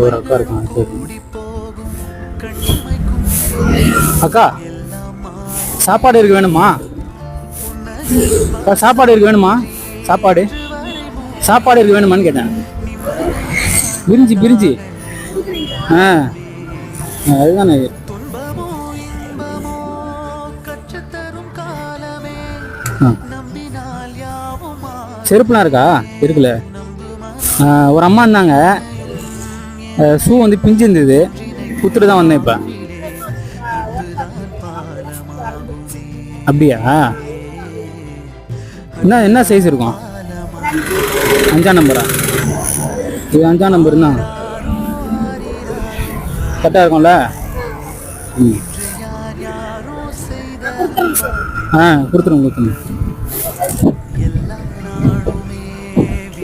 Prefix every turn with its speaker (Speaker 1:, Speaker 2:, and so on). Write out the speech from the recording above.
Speaker 1: ஒரு அக்கா இருக்காங்க, கேட்கணும். அக்கா, சாப்பாடு இருக்கு வேணுமா? அக்கா, சாப்பாடு இருக்கு வேணுமா? சாப்பாடு இருக்கு வேணுமான்னு கேட்டேன். பிரிஞ்சி பிரிஞ்சி. ஆ, அதுதானே. செருப்புலாம் இருக்கா? இருக்குல்ல. ஒரு அம்மா இருந்தாங்க, ஷூ வந்து பிஞ்சு இருந்தது, குத்துட்டு தான் வந்தேன் இப்போ. அப்படியா? என்ன சைஸ் இருக்கும்? 5ஆம் நம்பரா? இது 5ஆம் நம்பர் தான். கரெக்டாக இருக்கும்ல? ம். கொடுத்துருங்க.